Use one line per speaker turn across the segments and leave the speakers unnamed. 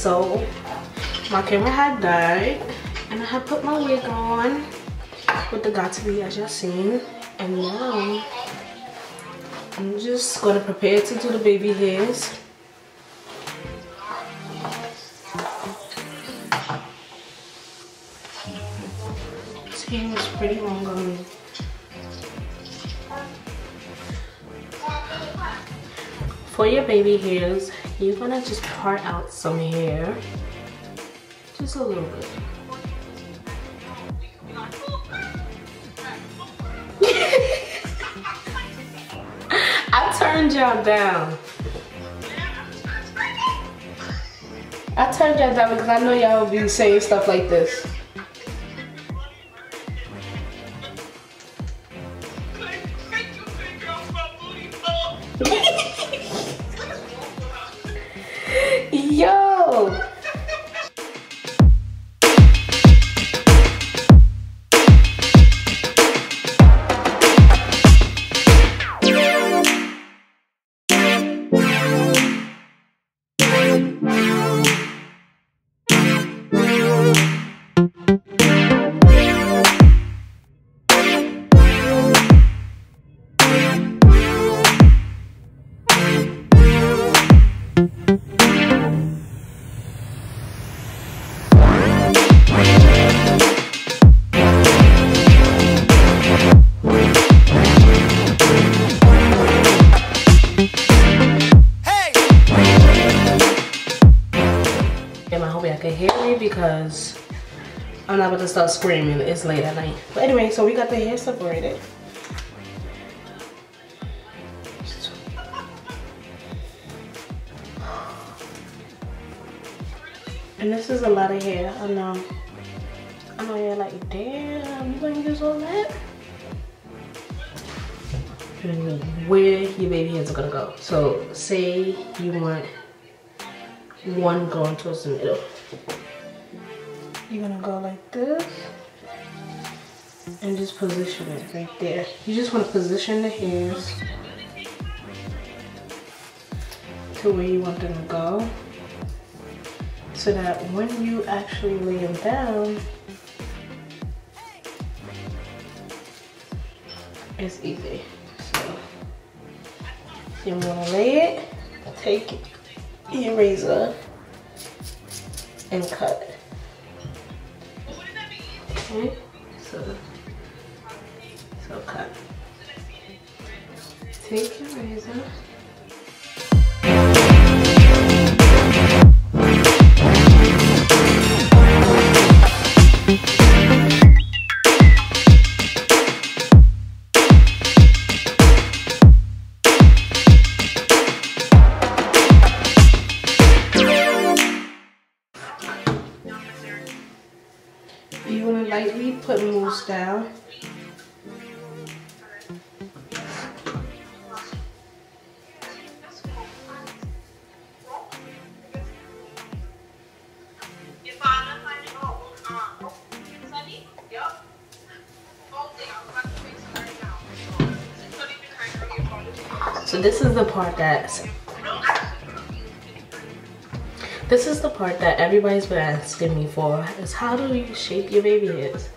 So my camera had died and I had put my wig on with the got to be, as y'all seen, and now I'm just gonna prepare to do the baby hairs. This hair is pretty long on me. For your baby hairs, you're gonna just part out some hair, just a little bit. I turned y'all down. I turned y'all down because I know y'all will be saying stuff like this. Yo! Because I'm not about to start screaming. It's late at night. But anyway, so we got the hair separated. And this is a lot of hair. I know you're like, damn, you gonna use all that? Where your baby hairs are gonna go. So say you want one going towards the middle. You're gonna go like this and just position it right there. You just want to position the hairs to where you want them to go, so that when you actually lay them down, it's easy. So you want to lay it, take your razor and cut. Okay, so cut. Take your razor. You want to lightly put mousse down. So this is the part that everybody's been asking me for, is how do you shape your baby hairs?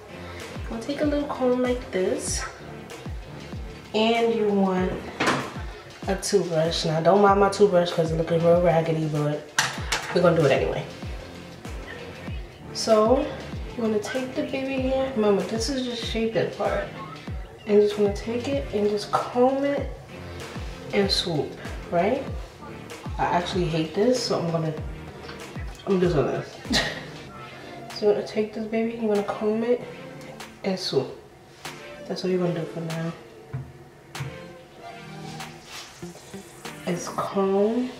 I'll take a little comb like this, and you want a toothbrush. Now don't mind my toothbrush because it's looking real raggedy, but we're gonna do it anyway. So you want to take the baby hair, remember this is just shaping part, and you just want to take it and just comb it and swoop, right? I actually hate this, so I'm gonna do this. So you want to take this baby, you want to comb it and swoop. That's what you're gonna do for now. It's comb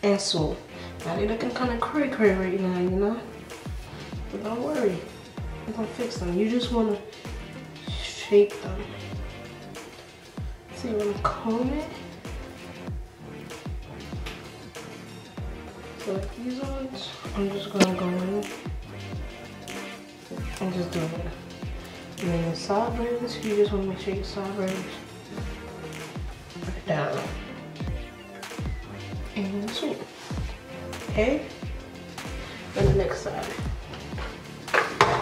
and swoop. Now they're looking kind of cray right now, you know? But don't worry, I'm gonna fix them. You just want to shape them. So you want to comb it. So like these ones, I'm just gonna go in and just do it. And then the sideburns, you just want to make sure your sideburns are down. and swoop. Okay? And the next side.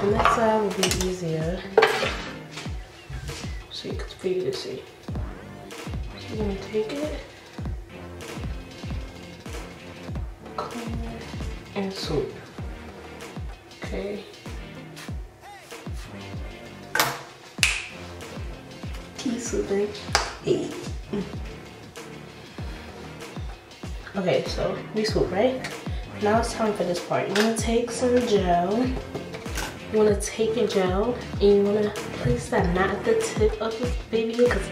The next side will be easier. So for you to see. So you're gonna take it, comb it, and swoop. Okay. Key swooping. Hey. Okay, so we swoop, right? Now it's time for this part. You're gonna take some gel. You wanna take your gel and you wanna place that not at the tip of the baby hair, because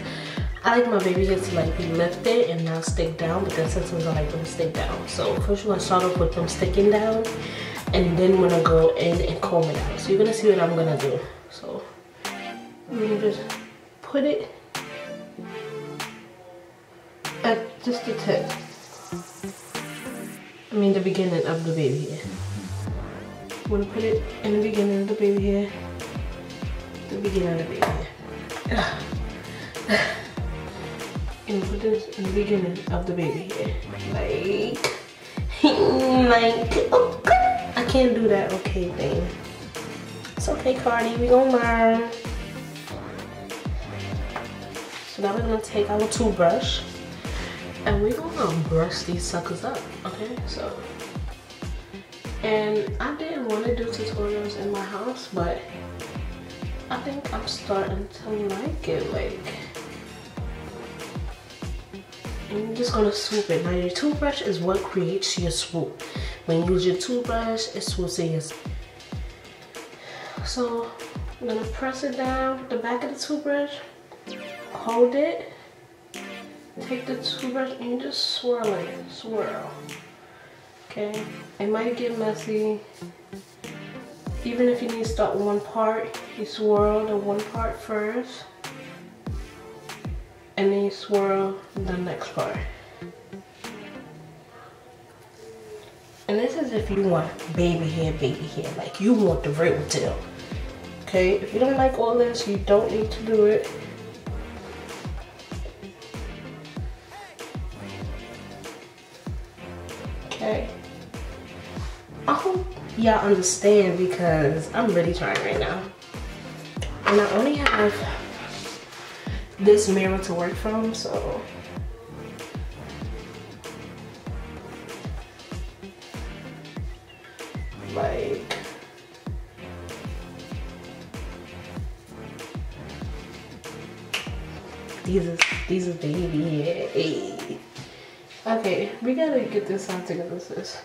I like my baby hair to like be lifted and not stick down, but then sometimes I like them to stick down. So first you wanna start off with them sticking down, and then we're gonna go in and comb it out. So you're gonna see what I'm gonna do. So I'm gonna just put it at just the tip. I mean the beginning of the baby hair. I'm gonna put it in the beginning of the baby hair. The beginning of the baby hair. And put this in the beginning of the baby hair. Like, okay. I can't do that okay thing. It's okay, Cardi, we gonna learn. So now we're gonna take our toothbrush and we're gonna brush these suckers up, okay? So, and I didn't want to do tutorials in my house, but I think I'm starting to like it. Like, and you're just gonna swoop it. Now your toothbrush is what creates your swoop. When you use your toothbrush, it swoops in your. So I'm gonna press it down the back of the toothbrush, hold it. Take the toothbrush and you just swirl it, swirl. Okay, it might get messy. Even if you need to start one part, you swirl the one part first, and then you swirl the next part. And this is if you want baby hair, like you want the real deal. Okay, if you don't like all this, you don't need to do it. Okay, I hope y'all understand because I'm really trying right now. And I only have this mirror to work from, so like these are baby hair. Hey. Okay, we gotta get this all together, sis.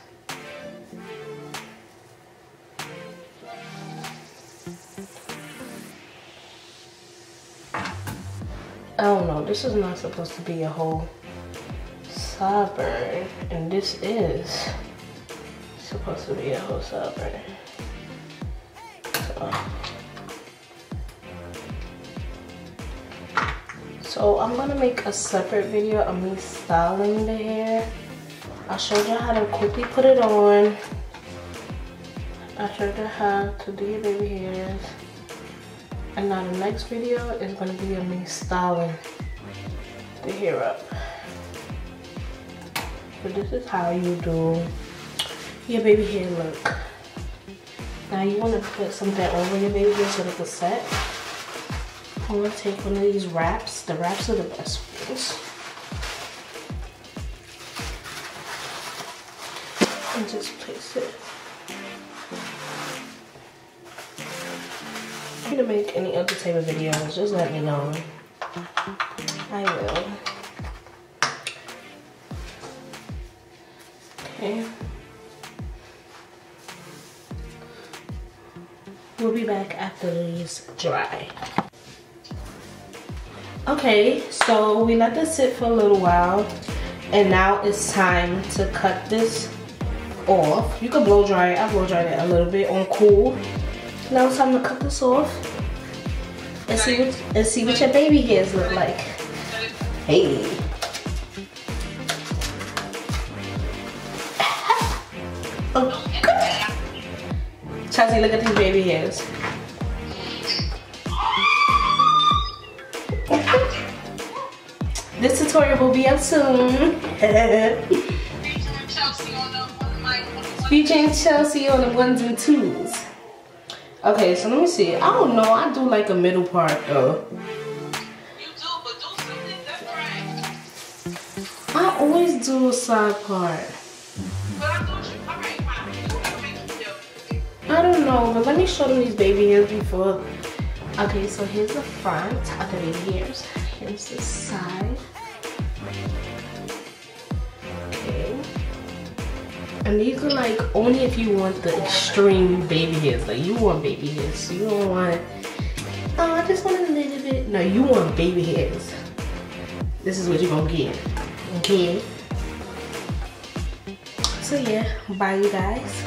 I don't know, this is not supposed to be a whole sideburn, and this is supposed to be a whole sideburn. So I'm gonna make a separate video of me styling the hair. I showed you how to quickly put it on. I showed you how to do your baby hairs. And now the next video is gonna be of me styling the hair up. So this is how you do your baby hair look. Now you wanna put something over your baby hair so that it's set. I'm gonna take one of these wraps. The wraps are the best ones. And just place it. If you to make any other type of videos, just let me know. I will. Okay. We'll be back after these dry. Okay, so we let this sit for a little while, and now it's time to cut this off. You can blow dry it. I blow dried it a little bit on cool. Now it's time to cut this off and see what your baby hairs look like. Hey. Okay. Chelsea, look at these baby hairs. This tutorial will be up soon. Featuring Chelsea on the ones and twos. Okay, so let me see. I don't know. I do like a middle part though.
You do, but do something different.
I always do a side part.
But I thought you, alright, fine. You can make it different.
I don't know, but let me show them these baby hairs before. Okay, so here's the front of the baby hairs. Here's the side. Okay. And these are like only if you want the extreme baby hairs. Like you want baby hairs. You don't want, oh, I just want a little bit. No, you want baby hairs. This is what you're gonna get. Okay. So yeah, bye you guys.